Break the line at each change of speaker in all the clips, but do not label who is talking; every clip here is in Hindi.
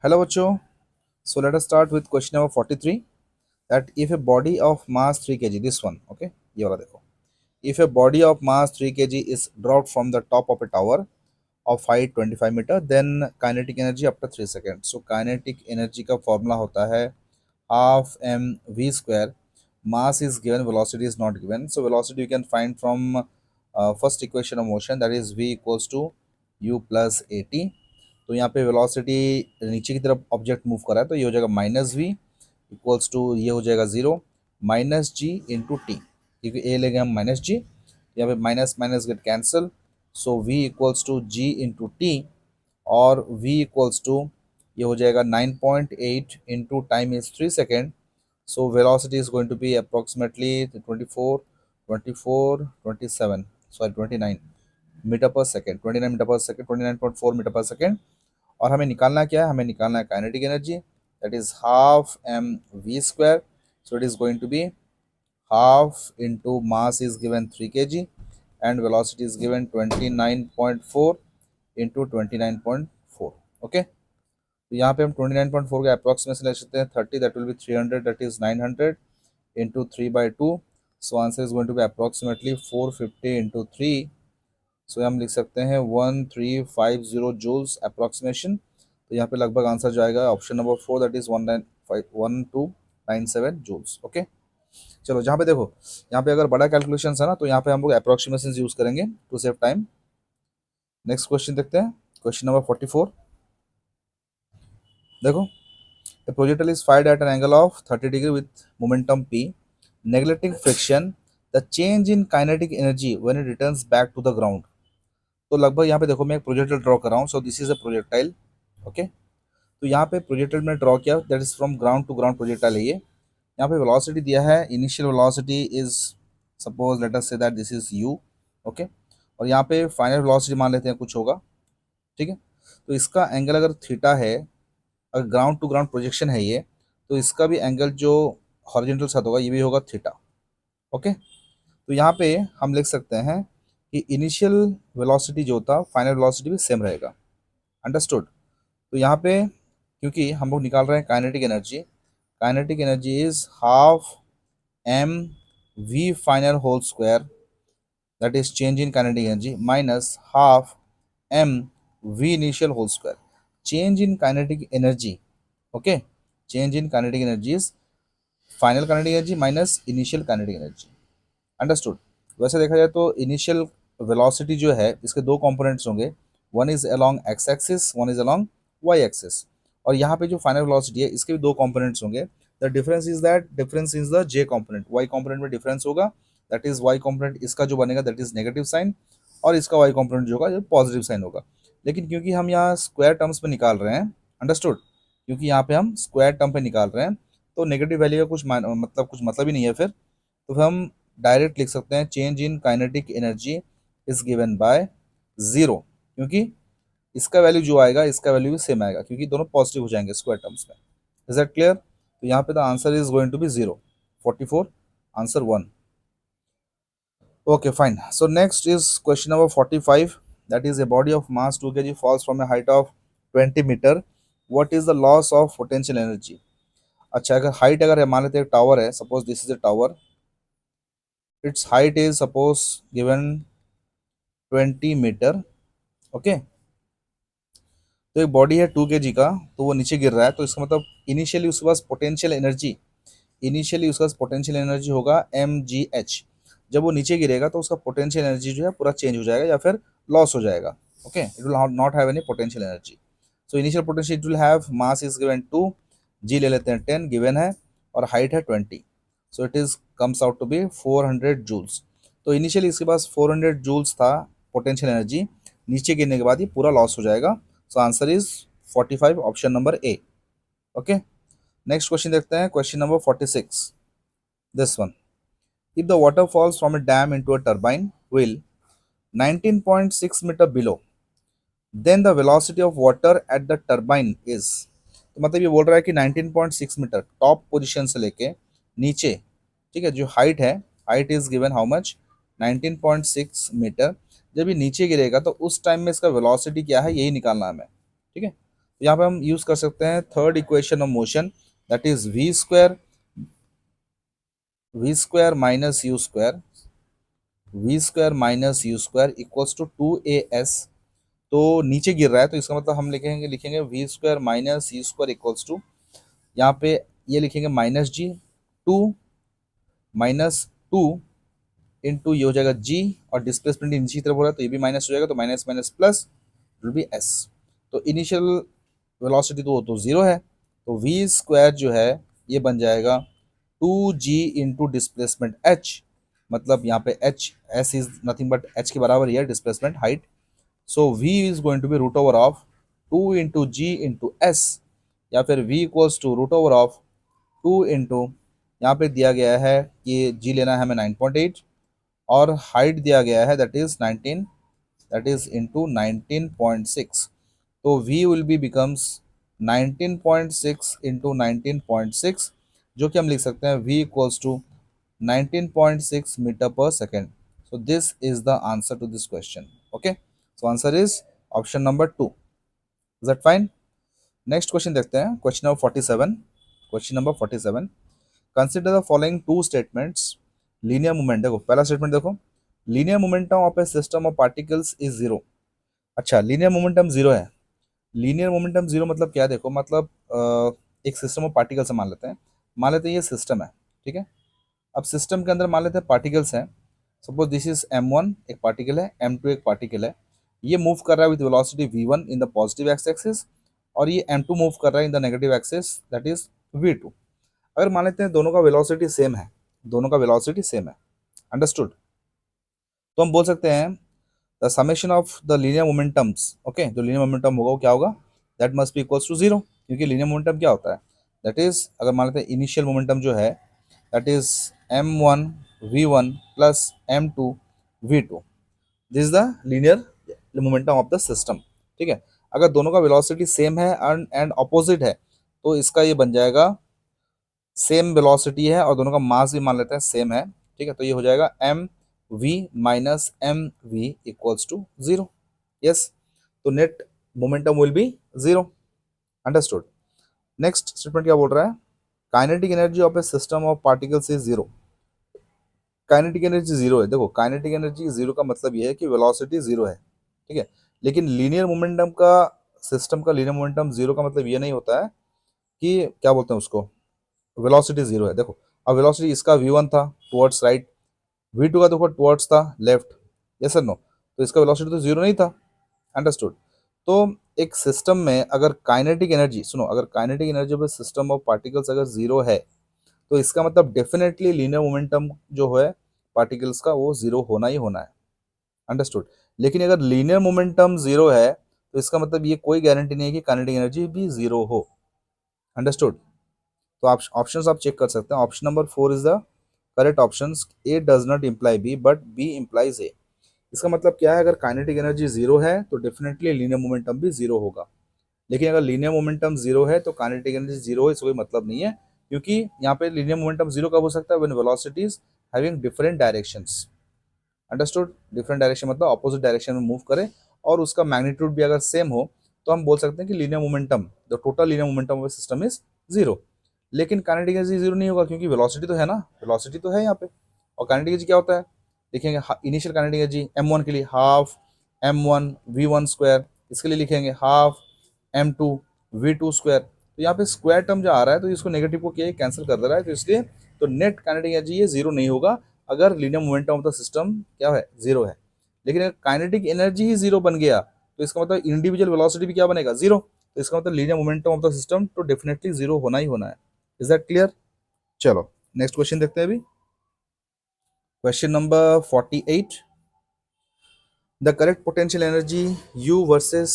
Hello, Bacho. So let us start with question number 43. That if a body of mass 3 kg, this one, okay, ये वाला देखो. If a body of mass 3 kg is dropped from the top of a tower of height 25 meter, then kinetic energy after 3 seconds. So kinetic energy का formula होता है half mv square. Mass is given, velocity is not given. So velocity you can find from first equation of motion, that is v equals to u plus at. तो यहाँ पे वेलोसिटी नीचे की तरफ ऑब्जेक्ट मूव कर रहा है, तो ये हो जाएगा माइनस वी इक्वल्स टू ये हो जाएगा zero minus g into t, क्योंकि ए लेंगे हम माइनस जी, यहाँ पे minus minus get cancel. So v equals to g into t, और v इक्वल्स टू ये हो जाएगा 9.8 into time is 3 second. So velocity is going to be approximately 27 sorry 29 metre per second, 29 metre per second, 29.4 metre per second. और हमें निकालना क्या है, हमें निकालना है kinetic energy, that is half M we square. So it is going to be half into mass is given 3 kg and velocity is given 29.4 into 29.4. Okay, तो यहाँ पे हम 29.4 का अप्रॉक्सीमेशन ले सकते हैं 30, that will be 300, that is 900 into 3/2. So answer is going to be approximately 450 into 3. So हम लिख सकते हैं 1350 जूल्स अप्रॉक्सीमेशन. तो यहाँ पे लगभग आंसर जो आएगा option number 4, that is 1297 joules. Okay, चलो जहाँ पे देखो, यहाँ पे अगर बड़ा कैलकुलेशन है ना, तो यहाँ पे हम लोग अप्रोक्सीमेशन यूज करेंगे to save time. Next question देखते हैं, क्वेश्चन नंबर 44. देखो, a projectile is fired at an angle of 30 degree with momentum p, neglecting friction. The change in kinetic energy when it returns back to the ground. तो लगभग यहाँ पे देखो, मैं एक प्रोजेक्टाइल ड्रॉ कर रहा हूँ. So this is a projectile. Okay, तो यहाँ पे प्रोजेक्टाइल मैंने ड्रॉ किया, that is from ground to ground projectile है ये. यहाँ पे वेलोसिटी दिया है, initial velocity is suppose let us say that this is u. Okay, और यहाँ पे फाइनल वेलोसिटी मान लेते हैं कुछ होगा. ठीक है, तो इसका एंगल अगर थीटा है, अगर ग्राउंड टू ग्राउंड प्रोजेक्शन है ये, तो इसका भी एंगल जो हॉरिजॉन्टल साथ होगा ये भी होगा थीटा. ओके, तो यहाँ पे हम लिख सकते हैं कि इनिशियल वेलोसिटी जो होता फाइनल वेलोसिटी भी सेम रहेगा. अंडरस्टूड. तो यहाँ पे क्योंकि हम लोग निकाल रहे हैं kinetic energy is half M v final whole square, that is change in kinetic energy, minus half M v initial whole square. Change in kinetic energy, okay, change in kinetic energy is final kinetic energy minus initial kinetic energy. Understood. वैसे देखा जाए तो इनिशियल वेलोसिटी जो है इसके दो कंपोनेंट्स होंगे, one is along x axis, one is along y axis. और यहाँ पे जो फाइनल वेलोसिटी है इसके भी दो कंपोनेंट्स होंगे. The difference is that difference is the j component, y component में डिफरेंस होगा, दैट इज वाई कंपोनेंट इसका जो बनेगा दैट इज नेगेटिव साइन, और इसका वाई कंपोनेंट जो होगा जो पॉजिटिव साइन होगा. लेकिन क्योंकि हम यहाँ स्क्वायर टर्म्स पे निकाल रहे हैं, अंडरस्टूड, क्योंकि यहाँ पे हम स्क्वायर टर्म पे निकाल रहे हैं, तो नेगेटिव वैल्यू का कुछ मतलब ही नहीं है फिर. तो हम डायरेक्ट लिख सकते हैं change in kinetic energy is given by zero, क्योंकि इसका वैल्यू जो आएगा इसका वैल्यू भी सेम आएगा, क्योंकि दोनों पॉजिटिव हो जाएंगे स्क्वायर टर्म्स में. Is that clear? तो यहाँ पे the answer is going to be zero. 44 answer 1. Okay fine. So next is question number 45. That is a body of mass 2 kg falls from a height of 20 metre. What is the loss of potential energy? अच्छा, अगर हाइट अगर है, मान लेते हैं टावर है, suppose this is a tower, its height is suppose given 20 metre. Okay, तो एक बॉडी है 2 kg का, तो वो नीचे गिर रहा है, तो इसका मतलब इनिशियली उसके पास पोटेंशियल एनर्जी होगा mgh. जब वो नीचे गिरेगा तो उसका पोटेंशियल एनर्जी जो है पूरा चेंज हो जाएगा या फिर लॉस हो जाएगा. Okay, it will not have any potential energy. So initial potential it will have, mass is given 2, जी ले लेते हैं 10 गिवन है, और हाइट है 20. So it is comes out to be 400 joules. तो इनिशियली इसके पास 400 जूल्स था पोटेंशियल एनर्जी, नीचे गिरने के बाद ये पूरा लॉस हो जाएगा. So answer is 45, option number a. Okay, next question देखते हैं, question number 46. This one, if the water falls from a dam into a turbine wheel 19.6 metre below, then the velocity of water at the turbine is. तो मतलब ये बोल रहा है कि 19.6 मीटर टॉप पोजीशन से लेके नीचे, ठीक है, जो हाइट है, height is given how much, 19.6 metre. जब ये नीचे गिरेगा तो उस टाइम में इसका वेलोसिटी क्या है यही निकालना है हमें. ठीक है, यहाँ पे हम यूज कर सकते हैं third equation of motion, that is v square minus u square equals to 2as। तो नीचे गिर रहा है तो इसका मतलब हम लिखेंगे v square minus u square equals to, यहाँ पे ये लिखेंगे -2 इंटू ये हो जाएगा जी, और डिस्प्लेसमेंट नीचे की तरफ हो रहा है तो ये भी माइनस हो जाएगा, तो minus minus plus will be S. तो इनिशियल वेलोसिटी तो जीरो है, तो वी स्क्वायर जो है ये बन जाएगा 2g इंटू डिस्प्लेसमेंट h, मतलब यहाँ पे h, s is nothing but h के बराबर ही है displacement height. So v is going to be root over of 2 into g into s, या फिर v equals to root over of 2 into, यहाँ पे दिया गया है कि g लेना है हमें 9.8 और हाइट दिया गया है that is 19, that is into 19.6। तो v will be becomes 19.6 into 19.6, जो कि हम लिख सकते हैं v equals to 19.6 metre per second. So this is the answer to this question. Okay, so answer is option number 2। Is that fine? Next question देखते हैं, question number 47। Question number 47, consider the following two statements. Linear movement, देखो पहला स्टेटमेंट देखो, linear momentum of a system of particles is zero. अच्छा, लीनियर मोमेंटम जीरो है। लीनियर मोमेंटम जीरो मतलब क्या? देखो मतलब एक सिस्टम ऑफ पार्टिकल्स मान लेते हैं, मान लेते हैं ये सिस्टम है, ठीक है। अब सिस्टम के अंदर मान लेते हैं पार्टिकल्स हैं। सपोज दिस इज m1 एक पार्टिकल है, m2 एक पार्टिकल है। ये मूव कर रहा है with velocity v1 in the positive x axis, और ये m2 मूव कर रहा है in the negative axis that is v2। अगर मान लेते हैं दोनों का वेलोसिटी सेम है, दोनों का वेलोसिटी सेम है, अंडरस्टूड, तो हम बोल सकते हैं the summation of the linear momentums, okay, जो लीनियर मोमेंटम होगा वो क्या होगा? That must be equals to zero, क्योंकि लीनियर मोमेंटम क्या होता है? दैट इज, अगर मान लेते हैं इनिशियल मोमेंटम जो है that is m1 v1 plus m2 v2, this is the linear momentum of the system, ठीक है। अगर दोनों का वेलोसिटी सेम है एंड ऑपोजिट है, तो इसका ये बन जाएगा सेम वेलोसिटी है और दोनों का मास भी मान लेते हैं सेम है, ठीक है, तो ये हो जाएगा M V minus M V equals to zero. Yes, तो net momentum will be zero, understood. Next statement क्या बोल रहा है? Kinetic energy of a system of particles is zero. Kinetic energy zero है। देखो काइनेटिक एनर्जी जीरो का मतलब ये है कि वेलोसिटी जीरो है, ठीक है। लेकिन लीनियर मोमेंटम का, सिस्टम का लीनियर मोमेंटम जीरो का मतलब ये नहीं होता है कि क्या बोलते हैं उसको, वेलोसिटी जीरो है। देखो अब वेलोसिटी इसका v1 था टुवर्ड्स राइट, v2 का देखो टुवर्ड्स था लेफ्ट, यस और नो, तो इसका वेलोसिटी तो जीरो नहीं था, अंडरस्टूड। तो एक सिस्टम में अगर काइनेटिक एनर्जी, सुनो, अगर kinetic energy of system of particles अगर जीरो है, तो इसका मतलब डेफिनेटली लीनियर मोमेंटम जो है पार्टिकल्स का वो जीरो होना ही होना है, अंडरस्टूड। लेकिन अगर लीनियर मोमेंटम जीरो है तो इसका मतलब ये कोई गारंटी नहीं है कि काइनेटिक एनर्जी भी जीरो हो, अंडरस्टूड। तो आप ऑप्शंस आप चेक कर सकते हैं। Option number 4 is the correct option. A does not imply B but B implies A. इसका मतलब क्या है? अगर काइनेटिक एनर्जी जीरो है तो डेफिनेटली लीनियर मोमेंटम भी जीरो होगा। लेकिन अगर लीनियर मोमेंटम जीरो है तो काइनेटिक एनर्जी जीरो है, इसका कोई मतलब नहीं है, क्योंकि यहाँ पे लीनियर मोमेंटम जीरो कब हो सकता है? When velocities having different directions, understood. Different direction मतलब अपोजिट डायरेक्शन में मूव करे और उसका मैग्नीट्यूड भी अगर सेम हो, तो हम बोल सकते हैं कि linear momentum, the total linear momentum of system is zero. लेकिन काइनेटिक एनर्जी जीरो नहीं होगा, क्योंकि वेलोसिटी तो है ना, वेलोसिटी तो है यहाँ पे। और काइनेटिक एनर्जी क्या होता है? लिखेंगे इनिशियल काइनेटिक एनर्जी m1 के लिए हाफ m1 v1 स्क्वायर, इसके लिए लिखेंगे हाफ m2 v2 स्क्वायर। तो यहाँ पे स्क्वायर टर्म जो आ रहा है तो इसको नेगेटिव को क्या कैंसिल कर दे रहा है, तो इसलिए तो नेट काइनेटिक एनर्जी ये जीरो नहीं होगा अगर linear momentum of the system क्या है? जीरो है। लेकिन अगर काइनेटिक एनर्जी ही जीरो बन गया तो इसका मतलब इंडिविजुअल वेलोसिटी भी क्या बनेगा? जीरो। तो इसका मतलब linear momentum of the system तो डेफिनेटली जीरो होना ही होना है। Is that clear? चलो नेक्स्ट क्वेश्चन देखते हैं अभी। Question number 48, the correct potential energy U versus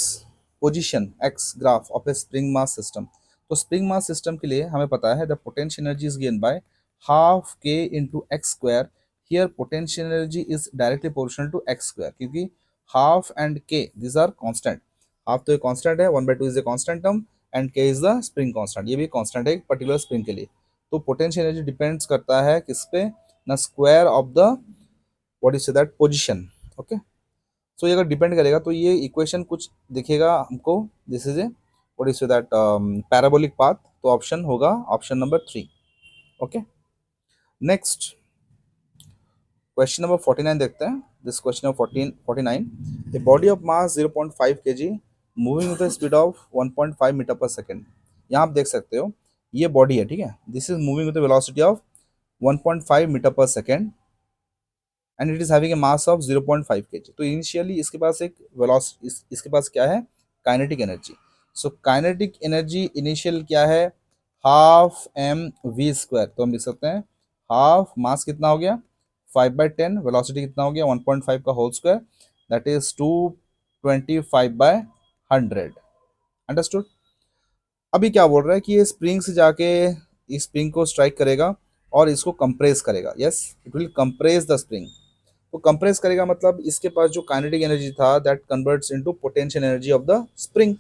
position x graph of a spring mass system. तो स्प्रिंग मास सिस्टम के लिए हमें पता है the potential energy is given by half k into x square. Here potential energy is directly proportional to x square, क्योंकि half and k this are constant. Half तो एक कांस्टेंट है, 1/2 is a constant term, and k is the spring constant, ये भी कांस्टेंट है एक पर्टिकुलर स्प्रिंग के लिए। तो पोटेंशियल एनर्जी डिपेंड्स करता है किस पे? ना square of the what is that position, okay. So ये अगर डिपेंड करेगा तो ये इक्वेशन कुछ दिखेगा हमको, this is a what is that parabolic path, तो ऑप्शन होगा option number 3। Okay, next question number 49 देखते हैं। This question number 49, a body of mass 0.5 kg moving with speed of 1.5 metre per second. यहाँ आप देख सकते हो ये बॉडी है, ठीक है, this is moving with velocity of 1.5 metre per second and it is having a mass of 0.5 kg। तो इनिशियली इसके पास एक इसके पास क्या है, kinetic energy. So kinetic energy initial क्या है, हाफ एम वी स्क्वायर। तो हम लिख सकते हैं हाफ मास कितना हो गया 5/10, वेलोसिटी कितना हो गया 1.5 का whole square, that is 225/100। Understood. अभी क्या बोल रहा है कि ये स्प्रिंग से जाके इस स्प्रिंग को स्ट्राइक करेगा और इसको कंप्रेस करेगा। Yes, it will compress the spring. तो कंप्रेस करेगा मतलब इसके पास जो काइनेटिक एनर्जी था that converts into potential energy of the spring.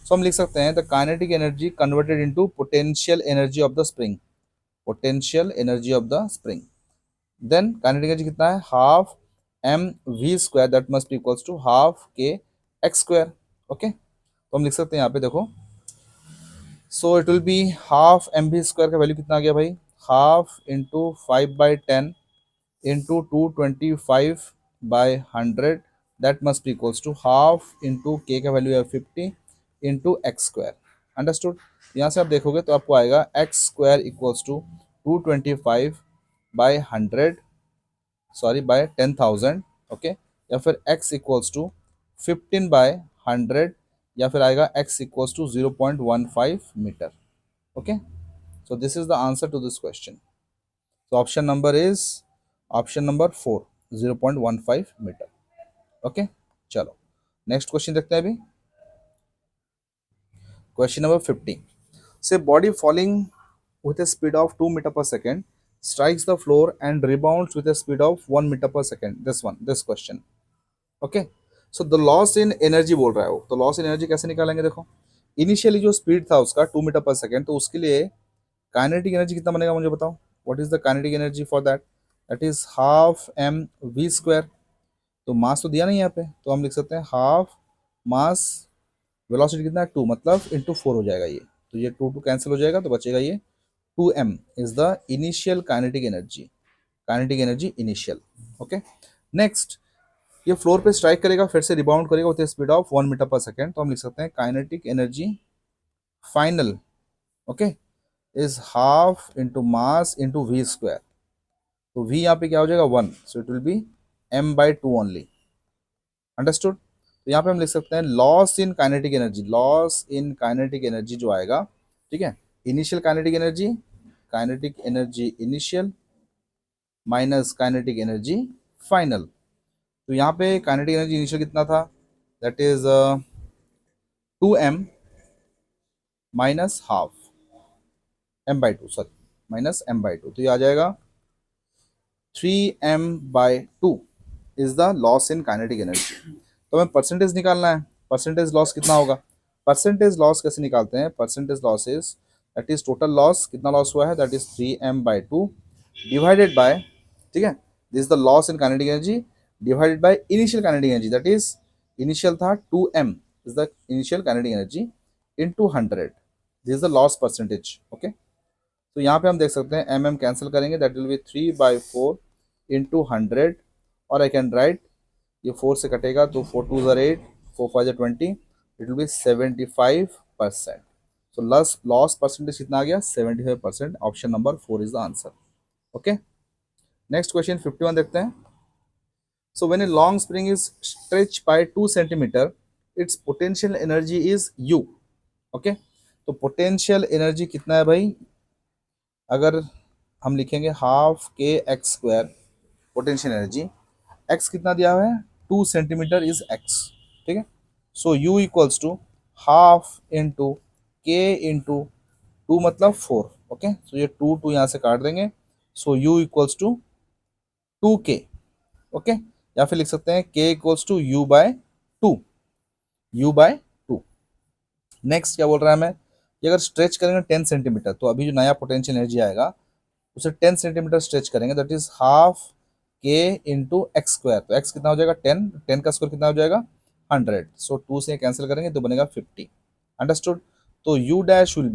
So हम लिख सकते हैं the kinetic energy converted into potential energy of the spring, potential energy of the spring. Then kinetic energy कितना है, half M we square, that must be equals to half k x square. Okay, तो हम लिख सकते हैं यहाँ पे देखो, so it will be half M we square का वैल्यू कितना आ गया भाई, half into 5/10 into 225/100, that must be equals to half into k का वैल्यू है 50 into x स्क्वायर। अंडरस्टूड। यहाँ से आप देखोगे तो आपको आएगा x square equals to 225/100, sorry by 10,000। Okay, या फिर x इक्वल्स टू 15/100, या फिर आएगा x equals to 0.15 metre. Okay, so this is the answer to this question. So option number is option number 4, 0.15 metre. Okay, चलो नेक्स्ट क्वेश्चन देखते हैं अभी। Question number 50, say body falling with a speed of 2 meter per second strikes the floor and rebounds with a speed of 1 meter per second, this question। Okay, so the loss in energy बोल रहा है वो, तो लॉस इन एनर्जी कैसे निकालेंगे, देखो इनिशियली जो स्पीड था उसका 2 मीटर पर सेकेंड, तो उसके लिए काइनेटिक एनर्जी कितना बनेगा मुझे बताओ, what is the kinetic energy for that, that is half M we square. तो मास तो दिया नहीं यहाँ पे, तो हम लिख सकते हैं हाफ मास, वेलोसिटी कितना है 2, मतलब इंटू 4 हो जाएगा ये, तो ये 2 कैंसिल हो जाएगा तो बचेगा ये 2m is the initial kinetic energy, kinetic energy initial. Okay, next ये फ्लोर पे स्ट्राइक करेगा, फिर से रिबाउंड करेगा with speed of 1 metre per second, तो हम लिख सकते हैं kinetic energy final, okay, is half into mass into v square. तो v यहाँ पे क्या हो जाएगा 1, सो इट विल बी m/2 ओनली। अंडरस्टूड। तो यहाँ पे हम लिख सकते हैं loss in kinetic energy, loss in kinetic energy जो आएगा, ठीक है, initial kinetic energy initial minus kinetic energy final. तो यहाँ पे काइनेटिक एनर्जी इनिशियल कितना था, that is 2m minus half m/2, sorry minus m/2, तो ये आ जाएगा 3m/2 is the loss in kinetic energy. तो हमें परसेंटेज निकालना है, परसेंटेज लॉस कितना होगा, परसेंटेज लॉस कैसे निकालते हैं, percentage loss is that is total loss, कितना लॉस हुआ है, that is 3m/2 divided by, ठीक है, this is the loss in kinetic energy divided by initial kinetic energy, that is initial था 2m is the initial kinetic energy into 100, this is the loss percentage. Okay, तो यहाँ पे हम देख सकते हैं एम कैंसिल करेंगे, दैट विल बी 3/4 इंटू 100, और आई कैन राइट, ये 4 से कटेगा तो 4 2 ज़र 8, 4 5 ज़र 20, इट विल बी 75%। सो लॉस परसेंटेज कितना आ गया 75%, option number 4 is the answer. Okay, next question 51 देखते हैं। So when a long spring is stretch by 2 centimetre its potential energy is u। Okay, तो पोटेंशियल एनर्जी कितना है भाई, अगर हम लिखेंगे half k x square potential energy, x कितना दिया हुआ है 2 सेंटीमीटर इज एक्स, ठीक है, so u equals to half into k into 2 मतलब 4। ओके, सो ये 2 यहाँ से काट देंगे, so u equals to 2k। Okay, या फिर लिख सकते हैं k equals to u/2, u/2। Next क्या बोल रहा है हमें कि अगर स्ट्रेच करेंगे 10 सेंटीमीटर, तो अभी जो नया पोटेंशियल एनर्जी आएगा उसे 10 सेंटीमीटर स्ट्रेच करेंगे, दैट इज हाफ के इंटू एक्स स्क्वायर। तो एक्स कितना हो जाएगा 10 का स्क्वायर कितना हो जाएगा 100, सो 2 से कैंसिल करेंगे तो बनेगा 50। अंडरस्टूड। तो यू डैश विल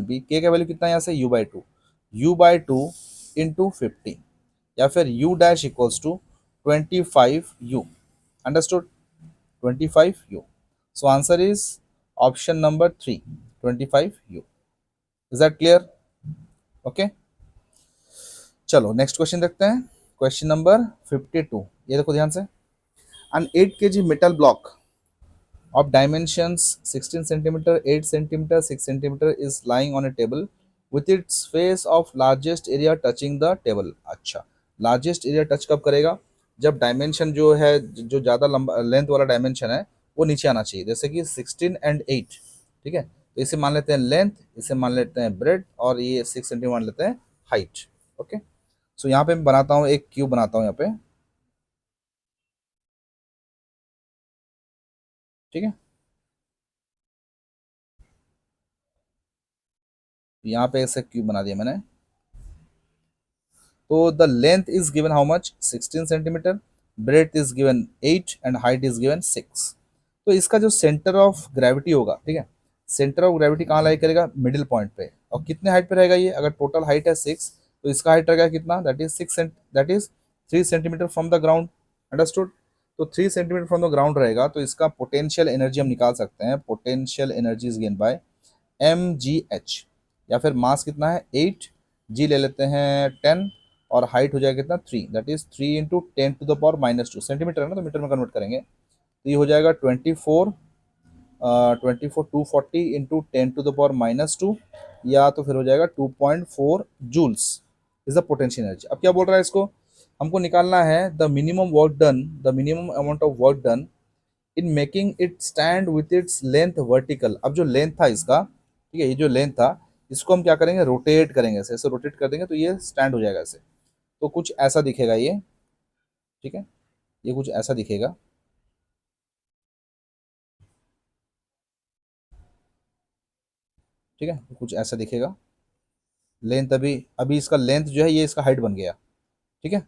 बी के का वैल्यू कितना है यहाँ से u/2 इंटू 50, या फिर u dash equals to 25u। Understood? 25u। So answer is option number 3, 25u। Is that clear? Okay, चलो नेक्स्ट क्वेश्चन देखते हैं। क्वेश्चन नंबर 52, ये देखो ध्यान से। An 8 kg metal block of dimensions 16 centimeter, 8 centimeter, 6 centimeter is lying on a table with its face of largest area touching the table। अच्छा, लार्जेस्ट एरिया टच कब करेगा? जब डायमेंशन जो है, जो ज़्यादा लंबा लेंथ वाला डायमेंशन है वो नीचे आना चाहिए, जैसे कि 16 एंड 8। ठीक है, तो इसे मान लेते हैं लेंथ, इसे मान लेते हैं ब्रेड, और ये 6 सेंटीमीटर मान लेते हैं हाइट। ओके, सो यहाँ पे मैं बनाता हूँ एक क्यूब बनाता हूँ यहाँ पे। ठीक है, यहाँ पे ऐसे क्यूब बना दिया मैंने। तो the length is given how much, 16 centimetre, breadth is given 8 and height is given 6। तो इसका जो सेंटर ऑफ ग्रेविटी होगा, ठीक है, सेंटर ऑफ ग्रेविटी कहाँ लाई करेगा? मिडिल पॉइंट पे। और कितने हाइट पे रहेगा ये? अगर टोटल हाइट है 6, तो इसका हाइट रहेगा कितना? That is 6 that is 3 centimetre from the ground. Understood? तो 3 सेंटीमीटर फ्रॉम द ग्राउंड रहेगा, तो इसका पोटेंशियल एनर्जी हम निकाल सकते हैं। Potential energy is given bye mgh, या फिर मास कितना है 8, जी ले लेते हैं 10, और हाइट हो जाएगा कितना 3, दैट इज 3 इंटू 10⁻²। सेंटीमीटर है ना, तो मीटर में कन्वर्ट करेंगे तो ये हो जाएगा 240 इंटू 10⁻², या तो फिर हो जाएगा 2.4 joules is the potential energy. अब क्या बोल रहा है इसको? हमको निकालना है the minimum work done, the minimum amount of work done in making it stand with its length vertical. अब जो लेंथ था इसका, ठीक है, ये जो लेंथ था, इसको हम क्या करेंगे? रोटेट करेंगे, ऐसे ऐसे रोटेट कर देंगे तो ये स्टैंड हो जाएगा ऐसे। तो कुछ ऐसा दिखेगा ये। ठीक है, ये कुछ ऐसा दिखेगा। ठीक है, कुछ ऐसा दिखेगा। लेंथ अभी अभी इसका लेंथ जो है ये इसका हाइट बन गया। ठीक है,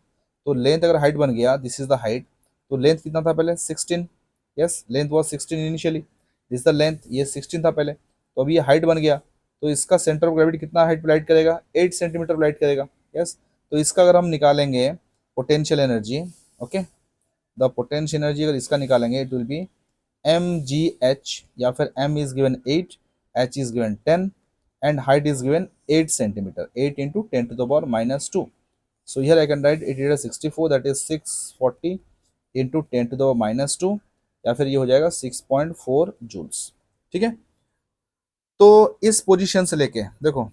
तो लेंथ अगर हाइट बन गया, दिस इज द हाइट। तो लेंथ कितना था पहले? 16। Yes, length was 16 initially, this the length, ये 16 था पहले। तो अभी ये हाइट बन गया, तो इसका सेंटर ऑफ ग्रेविटी कितना हाइट पे लाइट करेगा? 8 सेंटीमीटर लाइट करेगा। यस, तो इसका अगर हम निकालेंगे potential energy, okay, the potential energy अगर इसका निकालेंगे, इट विल बी mgh, या फिर m is given 8, h is given 10, and height is given 8 centimeter, 8 into 10⁻²। So here I can write it is 64, that is 640 into 10⁻², या फिर ये हो जाएगा 6.4 जूल्स। ठीक है, तो इस पोजीशन से लेके देखो,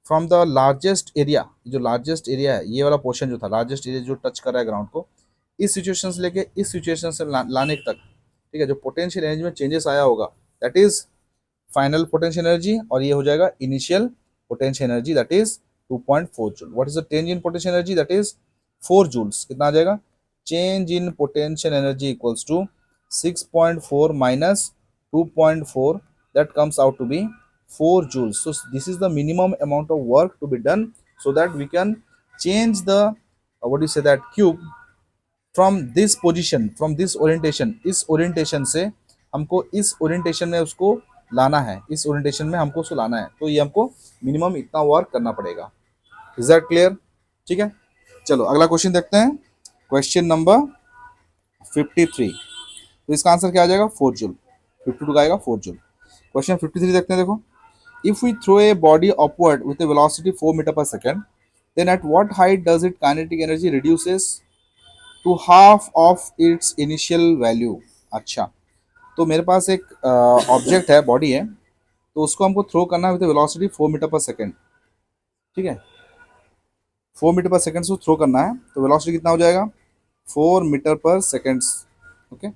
फ्रॉम द लार्जेस्ट एरिया, जो लार्जेस्ट एरिया है, ये वाला पोर्शन जो था, लार्जेस्ट एरिया जो टच कर रहा है ग्राउंड को, इस सिचुएशन से लेके इस सिचुएशन से लाने तक, ठीक है, जो पोटेंशियल एनर्जी में चेंजेस आया होगा, that is final potential energy, और ये हो जाएगा initial potential energy, that is 2.4 joule. What is the change in potential energy? That is 4 joules. कितना आ जाएगा? Change in potential energy equals to 6.4 minus 2.4, that comes out to be 4 joules. So this is the minimum amount of work to be done so that we can change the what do you say, that cube from this position, from this orientation, इस ओरिएंटेशन से हमको इस ओरिएंटेशन में उसको लाना है, इस ओरिएंटेशन में हमको उसको लाना है, तो ये हमको मिनिमम इतना वर्क करना पड़ेगा। Is that clear? ठीक है, चलो अगला क्वेश्चन देखते हैं। क्वेश्चन नंबर 53, तो इसका आंसर क्या आ जाएगा? 4 जूल। 52 का आएगा 4 जूल। क्वेश्चन 53 देखते हैं, देखो। If we throw a body upward with a velocity 4 metre per second, then at what height does it kinetic energy reduces to half of its initial value? अच्छा, तो मेरे पास एक ऑब्जेक्ट है, बॉडी है, तो उसको हमको थ्रो करना है with velocity 4 metre per second. ठीक है, 4 मीटर पर सेकेंड से थ्रो करना है, तो वेलोसिटी कितना हो जाएगा? 4 metre per seconds. Okay,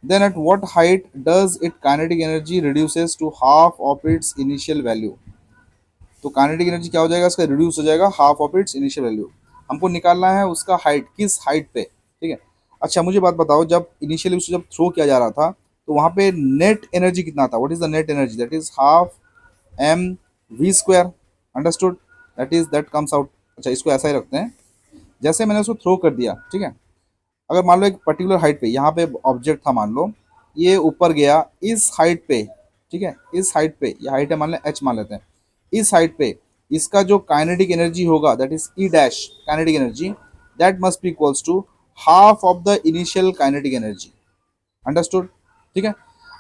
then at what height does it kinetic energy reduces to half of its initial value? तो काइनेटिक एनर्जी क्या हो जाएगा? इसका रिड्यूस हो जाएगा half of its initial value. हमको निकालना है उसका हाइट, किस हाइट पे। ठीक है, अच्छा मुझे बात बताओ, जब इनिशियली उसको जब थ्रो किया जा रहा था, तो वहाँ पे नेट एनर्जी कितना था? What is the net energy? That is half M we square. Understood? That comes out. अच्छा, इसको ऐसा ही रखते हैं, जैसे मैंने उसको थ्रो कर दिया, ठीक है, अगर मान लो एक पर्टिकुलर हाइट पे, यहाँ पे ऑब्जेक्ट था, मान लो ये ऊपर गया इस हाइट पे, ठीक है, इस हाइट पे, ये हाइट है मान लें h मान लेते हैं, इस हाइट पे इसका जो काइनेटिक एनर्जी होगा that is E dash kinetic energy, that must be equals to half of the initial kinetic energy. Understood? ठीक है।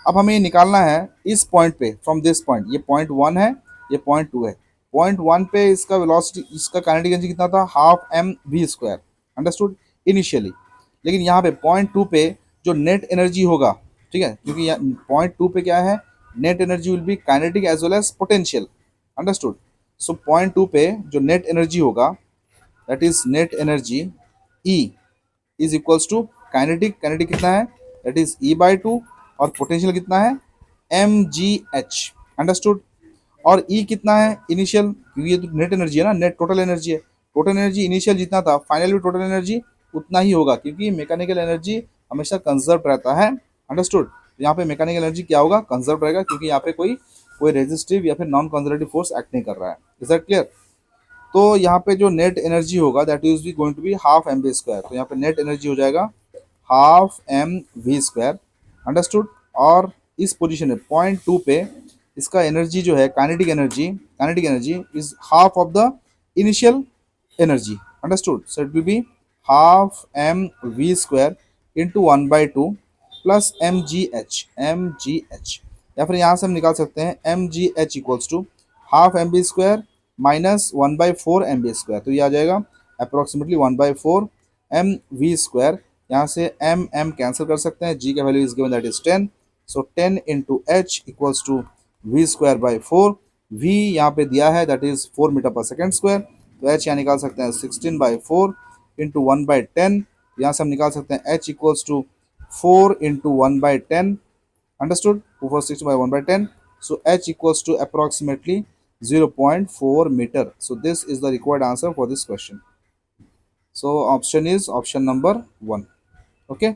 अब हमें ये निकालना है इस पॉइंट पे, फ्रॉम दिस पॉइंट, ये पॉइंट 1 है, ये पॉइंट 2 है। पॉइंट 1 पे इसका वेलोसिटी, इसका काइनेटिक एनर्जी कितना था, half M we square. Understood? Initially. लेकिन यहाँ पे पॉइंट 2 पे जो नेट एनर्जी होगा, ठीक है, क्योंकि पॉइंट 2 पे क्या है, net energy will be kinetic as well as potential. Understood? So point 2 पे जो नेट एनर्जी होगा that is net energy E is equals to kinetic, kinetic कितना है that is E by two, और पोटेंशियल कितना है एम जी एच। अंडरस्टूड? और ई कितना है इनिशियल, क्योंकि ये तो नेट एनर्जी है ना, नेट टोटल एनर्जी है, टोटल एनर्जी इनिशियल जितना था फाइनल भी टोटल एनर्जी उतना ही होगा, क्योंकि मैकेनिकल एनर्जी हमेशा कंजर्व रहता है। अंडरस्टूड? यहाँ पे मैकेनिकल एनर्जी क्या होगा, कंजर्व रहेगा, क्योंकि यहाँ पे कोई कोई रेजिस्टिव या फिर नॉन कंजर्वेटिव फोर्स एक्ट नहीं कर रहा है। Is that clear? तो यहाँ पे जो नेट एनर्जी होगा that is going to be half M we square. तो यहाँ पे नेट एनर्जी हो जाएगा half M we square. Understood? और इस पोजीशन में पॉइंट 2 पे इसका एनर्जी जो है kinetic energy is half of the initial energy. Understood? So it will be half M we square into 1/2 plus M G H, या फिर यहाँ से हम निकाल सकते हैं M G H equals to half M B square minus 1/4 M B square. तो ये आ जाएगा अप्रोक्सीमेटली 1/4 एम वी स्क्वायर। यहाँ से एम एम कैंसिल कर सकते हैं, जी का value is given that is 10, so 10 into H equals to V square by 4। V यहाँ पे दिया है that is 4 metre per second square, तो एच यहाँ निकाल सकते हैं 16/4 इंटू 1/10। यहाँ से हम निकाल सकते हैं H equals to 4 into 1/10। Understood? 4/16/1/10. So h equals to approximately 0.4 meter. So this is the required answer for this question. So option is option number 1. Okay.